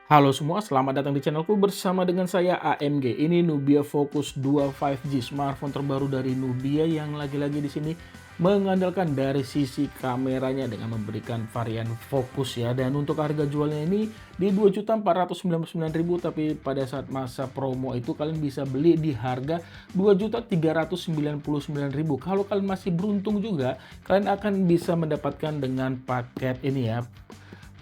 Halo semua, selamat datang di channelku bersama dengan saya AMG. Ini Nubia Focus 2 5G, smartphone terbaru dari Nubia yang lagi-lagi di sini mengandalkan dari sisi kameranya dengan memberikan varian fokus ya. Dan untuk harga jualnya ini di 2.499.000, tapi pada saat masa promo itu kalian bisa beli di harga 2.399.000. Kalau kalian masih beruntung juga, kalian akan bisa mendapatkan dengan paket ini ya,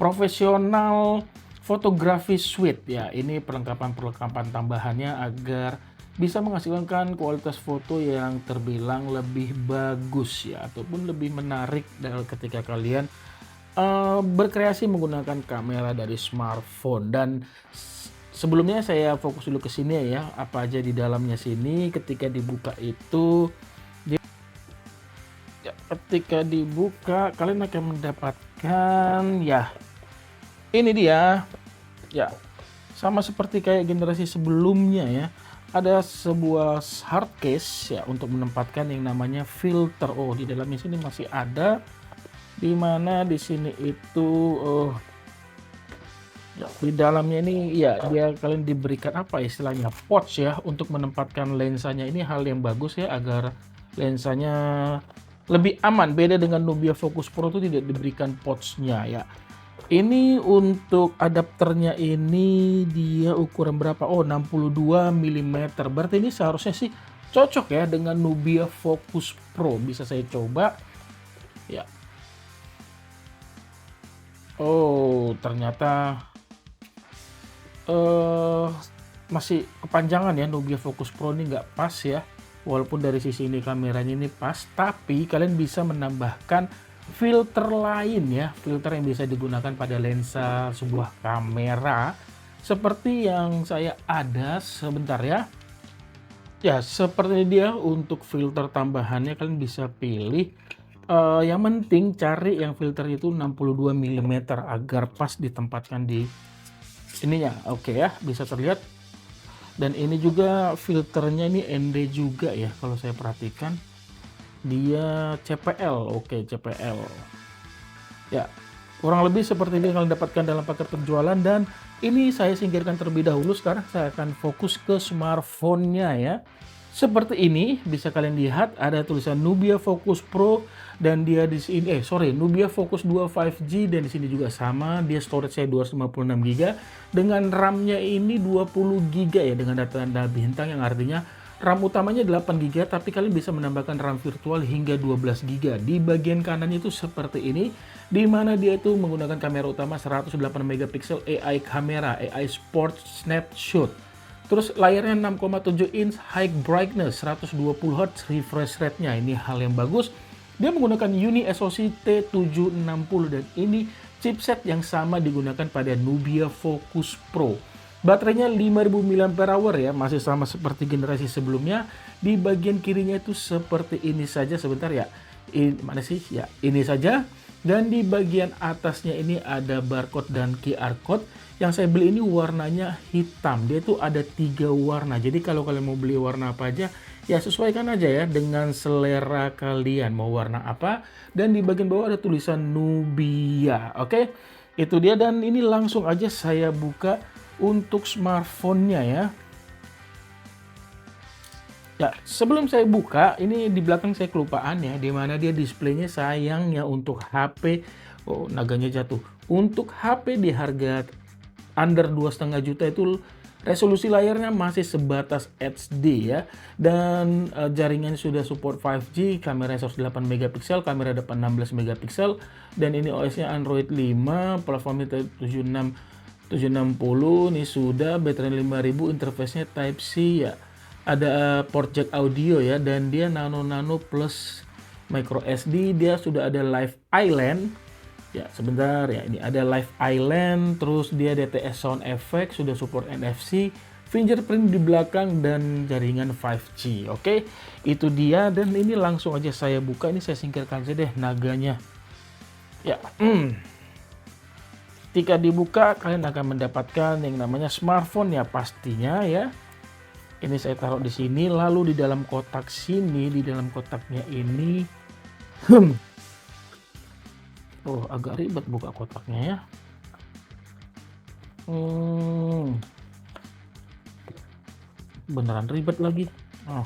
profesional fotografi suite ya. Ini perlengkapan-perlengkapan tambahannya agar bisa menghasilkan kualitas foto yang terbilang lebih bagus ya, ataupun lebih menarik ketika kalian berkreasi menggunakan kamera dari smartphone. Dan sebelumnya saya fokus dulu ke sini ya, apa aja di dalamnya sini. Ketika dibuka itu, ketika dibuka kalian akan mendapatkan ya, ini dia ya, sama seperti kayak generasi sebelumnya ya. Ada sebuah hard case ya untuk menempatkan yang namanya filter. Oh, di dalamnya sini masih ada, di mana di sini itu ya, di dalamnya ini ya dia kalian diberikan apa istilahnya, pouch ya, untuk menempatkan lensanya. Ini hal yang bagus ya, agar lensanya lebih aman. Beda dengan Nubia Focus Pro itu tidak diberikan pouchnya ya. Ini untuk adapternya ini dia ukuran berapa? Oh, 62 mm. Berarti ini seharusnya sih cocok ya dengan Nubia Focus Pro. Bisa saya coba ya. Oh, ternyata eh masih kepanjangan ya. Nubia Focus Pro ini nggak pas ya. Walaupun dari sisi ini kameranya ini pas, tapi kalian bisa menambahkan filter lain ya, filter yang bisa digunakan pada lensa sebuah kamera seperti yang saya ada sebentar ya. Ya, seperti dia untuk filter tambahannya kalian bisa pilih. Yang penting cari yang filter itu 62 mm agar pas ditempatkan di ininya. Oke ya, bisa terlihat. Dan ini juga filternya ini ND juga ya, kalau saya perhatikan. Dia CPL, oke CPL. Ya, kurang lebih seperti ini yang kalian dapatkan dalam paket penjualan. Dan ini saya singkirkan terlebih dahulu. Sekarang saya akan fokus ke smartphone-nya ya. Seperti ini bisa kalian lihat ada tulisan Nubia Focus Pro, dan dia di sini Nubia Focus 2 5G, dan di sini juga sama, dia storage-nya 256 GB dengan RAM-nya ini 20 GB ya, dengan data tanda bintang, yang artinya RAM utamanya 8 GB, tapi kalian bisa menambahkan RAM virtual hingga 12 GB. Di bagian kanan itu seperti ini, di mana dia itu menggunakan kamera utama 108 megapiksel AI kamera, AI Sport Snapshot. Terus layarnya 6,7 inch, high brightness, 120 Hz refresh rate-nya. Ini hal yang bagus. Dia menggunakan Uni SoC T760, dan ini chipset yang sama digunakan pada Nubia Focus Pro. Baterainya 5000 mAh ya, masih sama seperti generasi sebelumnya. Di bagian kirinya itu seperti ini saja, sebentar ya. Ini mana sih? Ya, ini saja. Dan di bagian atasnya ini ada barcode dan QR code. Yang saya beli ini warnanya hitam. Dia itu ada 3 warna. Jadi kalau kalian mau beli warna apa aja, ya sesuaikan aja ya dengan selera kalian mau warna apa. Dan di bagian bawah ada tulisan Nubia. Oke, itu dia. Dan ini langsung aja saya buka untuk smartphone-nya ya. Ya, sebelum saya buka, ini di belakang saya kelupaan ya, di mana dia displaynya sayangnya untuk HP. Oh, naganya jatuh. Untuk HP di harga under 2,5 juta itu resolusi layarnya masih sebatas HD ya. Dan jaringan sudah support 5G, kamera 108 megapiksel, kamera depan 16 megapiksel, dan ini OS-nya Android 5, platformnya 760, ini sudah, baterai 5000, interface-nya Type C ya. Ada port jack audio ya, dan dia nano plus micro SD. Dia sudah ada Live Island ya, sebentar ya, ini ada Live Island. Terus dia DTS sound effect, sudah support NFC, fingerprint di belakang, dan jaringan 5G. Oke, itu dia. Dan ini langsung aja saya buka. Ini saya singkirkan saja deh naganya ya. Ketika dibuka kalian akan mendapatkan yang namanya smartphone ya, pastinya ya. Ini saya taruh di sini, lalu di dalam kotak sini, di dalam kotaknya ini, oh agak ribet buka kotaknya ya. Hmm, beneran ribet lagi. Oh.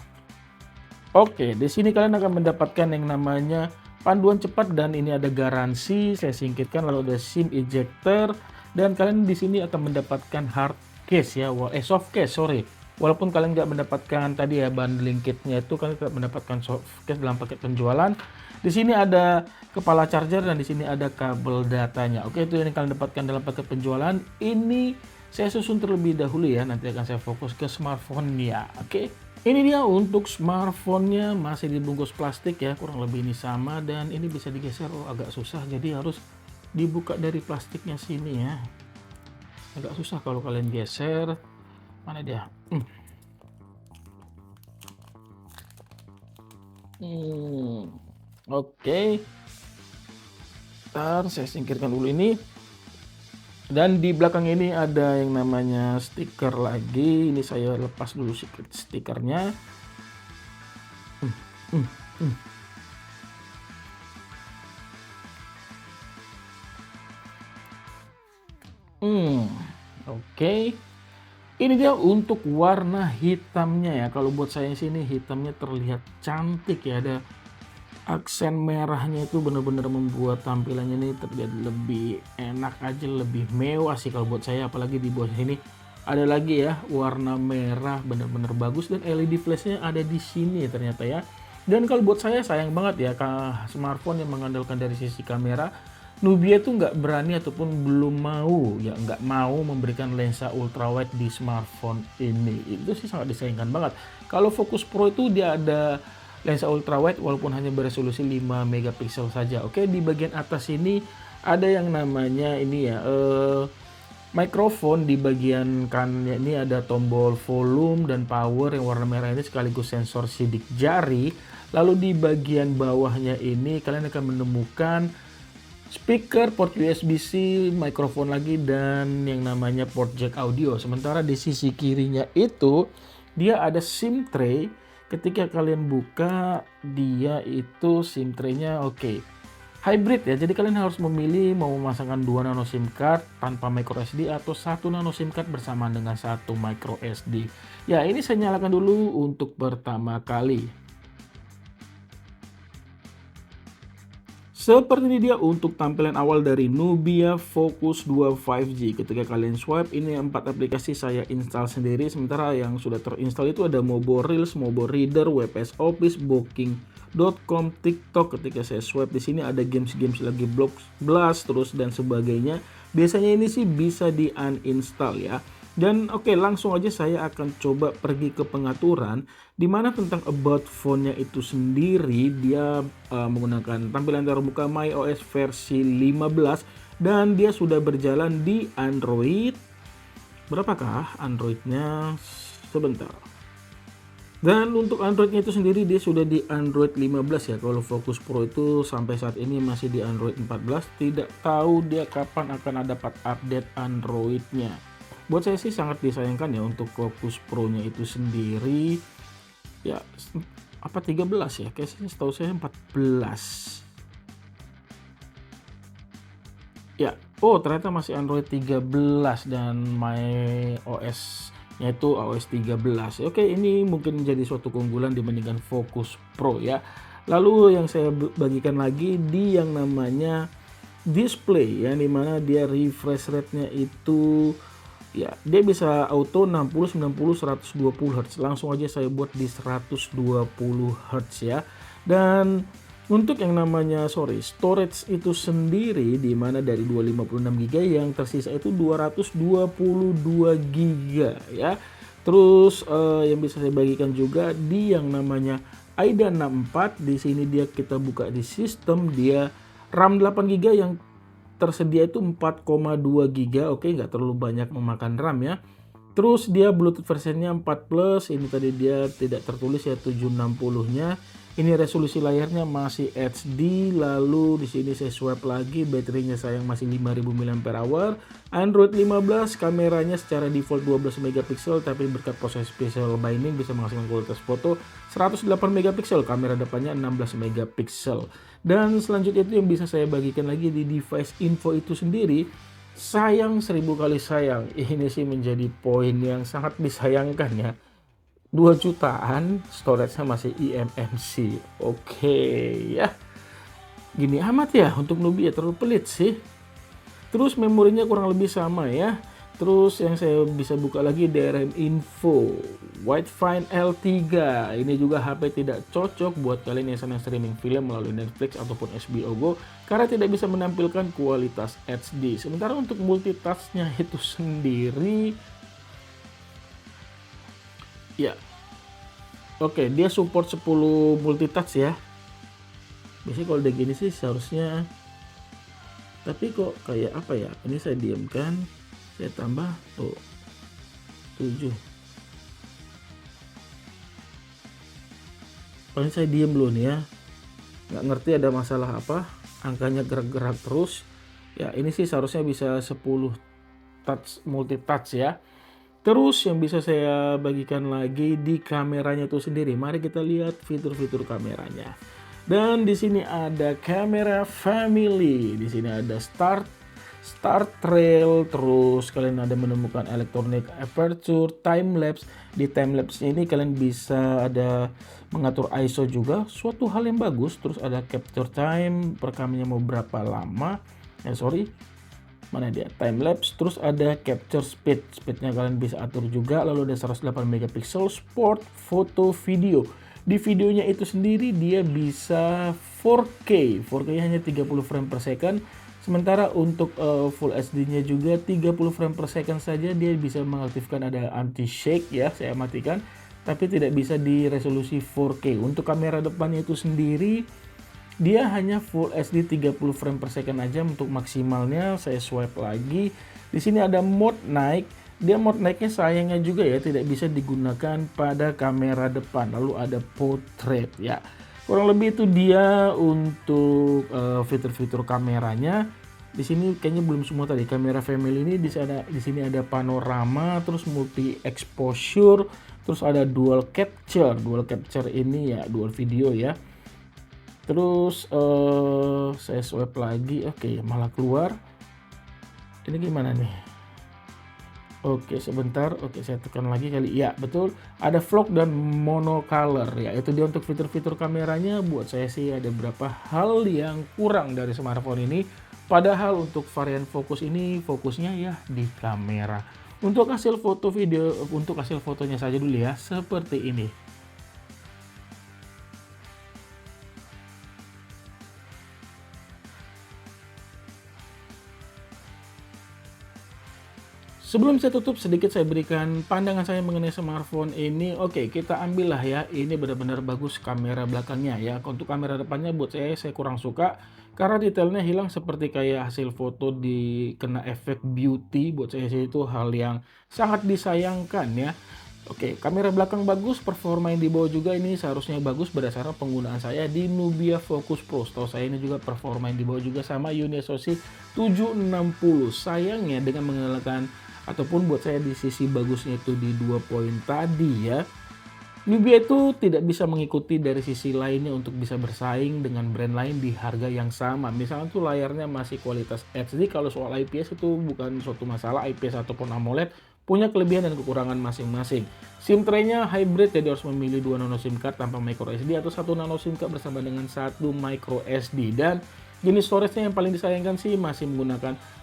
Oke, di sini kalian akan mendapatkan yang namanya panduan cepat dan ini ada garansi. Saya singkirkan lalu ada SIM ejector dan kalian di sini akan mendapatkan hard case ya, soft case sorry. Walaupun kalian nggak mendapatkan tadi ya bundling kitnya itu kalian tidak mendapatkan soft case dalam paket penjualan. Di sini ada kepala charger dan di sini ada kabel datanya. Oke, itu yang kalian dapatkan dalam paket penjualan. Ini saya susun terlebih dahulu ya, nanti akan saya fokus ke smartphone ya. Oke. Ini dia untuk smartphone-nya masih dibungkus plastik ya, kurang lebih ini sama dan ini bisa digeser. Oh, agak susah jadi harus dibuka dari plastiknya sini ya. Agak susah kalau kalian geser. Mana dia? Oke. Ntar saya singkirkan dulu ini. Dan di belakang ini ada yang namanya stiker lagi. Ini saya lepas dulu stikernya. Oke. Ini dia untuk warna hitamnya ya. Kalau buat saya sini hitamnya terlihat cantik ya. Ada aksen merahnya itu benar-benar membuat tampilannya ini terlihat lebih enak aja, lebih mewah sih kalau buat saya. Apalagi di bawah sini ada lagi ya warna merah benar-benar bagus dan LED flashnya ada di sini ternyata ya. Dan kalau buat saya sayang banget ya smartphone yang mengandalkan dari sisi kamera, Nubia itu nggak berani ataupun belum mau ya nggak mau memberikan lensa ultrawide di smartphone ini. Itu sih sangat disayangkan banget. Kalau Focus Pro itu dia ada lensa ultrawide walaupun hanya beresolusi 5 megapiksel saja. Oke, di bagian atas ini ada yang namanya ini ya mikrofon. Di bagian kanannya ini ada tombol volume dan power yang warna merah ini sekaligus sensor sidik jari. Lalu di bagian bawahnya ini kalian akan menemukan speaker, port USB-C, mikrofon lagi dan yang namanya port jack audio. Sementara di sisi kirinya itu dia ada SIM tray. Ketika kalian buka dia itu SIM tray-nya oke. Hybrid ya. Jadi kalian harus memilih mau memasangkan 2 nano SIM card tanpa micro SD atau 1 nano SIM card bersamaan dengan 1 micro SD. Ya, ini saya nyalakan dulu untuk pertama kali. Seperti ini dia untuk tampilan awal dari Nubia Focus 2 5G. Ketika kalian swipe, ini 4 aplikasi saya install sendiri. Sementara yang sudah terinstall itu ada Mobo Reels, Mobo Reader, WPS Office, Booking.com, TikTok. Ketika saya swipe di sini ada games-games lagi Blast terus dan sebagainya. Biasanya ini sih bisa di uninstall ya. Dan oke, langsung aja saya akan coba pergi ke pengaturan di mana tentang about phone-nya itu sendiri dia menggunakan tampilan terbuka MyOS versi 15 dan dia sudah berjalan di Android. Berapakah Androidnya? Sebentar. Dan untuk Androidnya itu sendiri dia sudah di Android 15 ya. Kalau Focus Pro itu sampai saat ini masih di Android 14. Tidak tahu dia kapan akan dapat update Androidnya. Buat saya sih sangat disayangkan ya untuk Focus Pro-nya itu sendiri. Ya, apa 13 ya? Kayaknya setahu saya 14. Ya, oh ternyata masih Android 13 dan MyOS-nya itu iOS 13. Oke, ini mungkin menjadi suatu keunggulan dibandingkan Focus Pro ya. Lalu yang saya bagikan lagi di yang namanya display ya, dimana dia refresh rate-nya itu ya dia bisa auto 60, 90, 120 Hz. Langsung aja saya buat di 120 Hz ya. Dan untuk yang namanya storage itu sendiri di mana dari 256 GB yang tersisa itu 222 GB ya. Terus yang bisa saya bagikan juga di yang namanya AIDA 64. Di sini dia kita buka di sistem dia RAM 8 GB yang tersedia itu 4,2 GB. Oke, nggak terlalu banyak memakan RAM ya. Terus dia Bluetooth versionnya 4 plus. Ini tadi dia tidak tertulis ya 760-nya. Ini resolusi layarnya masih HD. Lalu di sini saya swipe lagi, baterainya sayang masih 5000 mAh. Android 15, kameranya secara default 12 megapiksel tapi berkat proses special binding bisa menghasilkan kualitas foto 108 megapiksel, kamera depannya 16 megapiksel. Dan selanjutnya itu yang bisa saya bagikan lagi di device info itu sendiri. Sayang 1000 kali sayang, ini sih menjadi poin yang sangat disayangkan ya. 2 jutaan, storage-nya masih eMMC. Oke ya, gini amat ya untuk Nubia, terlalu pelit sih. Terus memorinya kurang lebih sama ya. Terus yang saya bisa buka lagi DRM info Widefine L3. Ini juga HP tidak cocok buat kalian yang senang streaming film melalui Netflix ataupun HBO Go karena tidak bisa menampilkan kualitas HD. Sementara untuk multitasknya itu sendiri ya, oke, dia support 10 multitask ya. Biasanya kalau udah gini sih seharusnya, tapi kok kayak apa ya, ini saya diamkan, saya tambah tuh 7. Paling saya diem dulu nih ya, nggak ngerti ada masalah apa, angkanya gerak-gerak terus ya. Ini sih seharusnya bisa 10 touch multitouch ya. Terus yang bisa saya bagikan lagi di kameranya itu sendiri. Mari kita lihat fitur-fitur kameranya. Dan di sini ada kamera family, di sini ada start trail, terus kalian ada menemukan electronic aperture, time lapse. Di time lapse ini kalian bisa ada mengatur ISO juga, suatu hal yang bagus. Terus ada capture time, perekamannya mau berapa lama. Mana dia, time lapse. Terus ada capture speednya kalian bisa atur juga. Lalu ada 108 megapiksel sport foto video. Di videonya itu sendiri dia bisa 4K hanya 30 frame per second. Sementara untuk Full HD-nya juga 30 frame per second saja. Dia bisa mengaktifkan ada anti shake ya, saya matikan, tapi tidak bisa di resolusi 4K. Untuk kamera depannya itu sendiri dia hanya Full HD 30 frame per second aja. Untuk maksimalnya saya swipe lagi. Di sini ada mode naik. Dia mode naiknya sayangnya juga ya tidak bisa digunakan pada kamera depan. Lalu ada portrait ya. Kurang lebih itu dia untuk fitur-fitur kameranya. Di sini kayaknya belum semua tadi. Kamera family ini di sini ada panorama, terus multi exposure, terus ada dual capture. Dual capture ini ya dual video ya. Terus saya swipe lagi, oke, malah keluar. Ini gimana nih? Oke, sebentar. Oke, saya tekan lagi kali. Ya, betul. Ada vlog dan monocolor ya. Itu dia untuk fitur-fitur kameranya. Buat saya sih ada beberapa hal yang kurang dari smartphone ini. Padahal untuk varian fokus ini fokusnya ya di kamera. Untuk hasil foto video, untuk hasil fotonya saja dulu ya, seperti ini. Sebelum saya tutup, sedikit saya berikan pandangan saya mengenai smartphone ini. Oke, kita ambil lah ya, ini benar-benar bagus kamera belakangnya ya. Untuk kamera depannya buat saya kurang suka karena detailnya hilang seperti kayak hasil foto kena efek beauty. Buat saya sih itu hal yang sangat disayangkan ya. Oke, kamera belakang bagus, performa yang dibawa juga ini seharusnya bagus berdasarkan penggunaan saya di Nubia Focus Pro. Setahu saya ini juga performa yang dibawa juga sama Unisoc 760. Sayangnya dengan menggunakan ataupun buat saya di sisi bagusnya itu di 2 poin tadi ya, Nubia itu tidak bisa mengikuti dari sisi lainnya untuk bisa bersaing dengan brand lain di harga yang sama. Misalnya tuh layarnya masih kualitas HD, kalau soal IPS itu bukan suatu masalah, IPS ataupun AMOLED punya kelebihan dan kekurangan masing-masing. SIM tray-nya hybrid, jadi harus memilih 2 nano SIM card tanpa micro SD atau 1 nano SIM card bersama dengan 1 micro SD. Dan jenis storage-nya yang paling disayangkan sih masih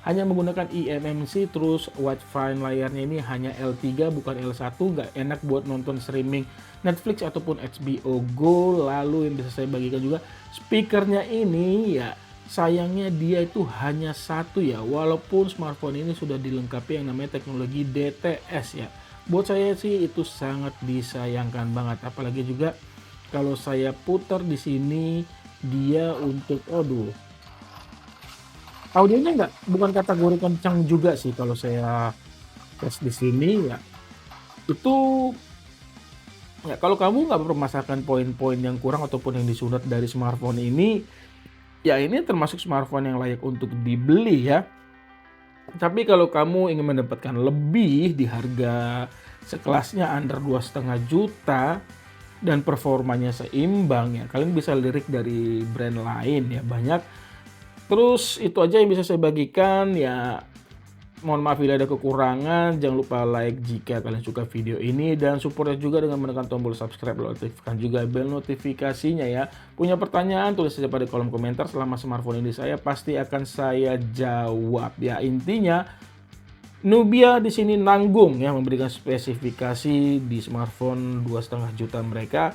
hanya menggunakan eMMC. Terus Widefine layarnya ini hanya L3 bukan L1, nggak enak buat nonton streaming Netflix ataupun HBO Go. Lalu yang bisa saya bagikan juga speakernya ini ya, sayangnya dia itu hanya satu ya, walaupun smartphone ini sudah dilengkapi yang namanya teknologi DTS ya. Buat saya sih itu sangat disayangkan banget, apalagi juga kalau saya putar di sini dia untuk audionya bukan kategori kencang juga sih kalau saya tes di sini ya. Itu ya, kalau kamu nggak mempermasalahkan poin-poin yang kurang ataupun yang disunat dari smartphone ini, ya ini termasuk smartphone yang layak untuk dibeli ya. Tapi kalau kamu ingin mendapatkan lebih di harga sekelasnya under 2,5 juta dan performanya seimbang ya, kalian bisa lirik dari brand lain ya, banyak. Terus itu aja yang bisa saya bagikan ya. Mohon maaf bila ada kekurangan, jangan lupa like jika kalian suka video ini dan support juga dengan menekan tombol subscribe lalu aktifkan juga bel notifikasinya ya. Punya pertanyaan tulis saja pada kolom komentar, selama smartphone ini saya pasti akan saya jawab ya. Intinya Nubia di sini nanggung ya memberikan spesifikasi di smartphone 2,5 juta mereka.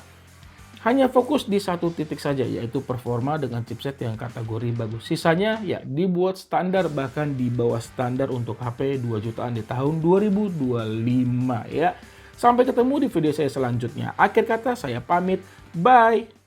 Hanya fokus di satu titik saja, yaitu performa dengan chipset yang kategori bagus. Sisanya ya dibuat standar, bahkan di bawah standar untuk HP 2 jutaan di tahun 2025 ya. Sampai ketemu di video saya selanjutnya. Akhir kata saya pamit, bye!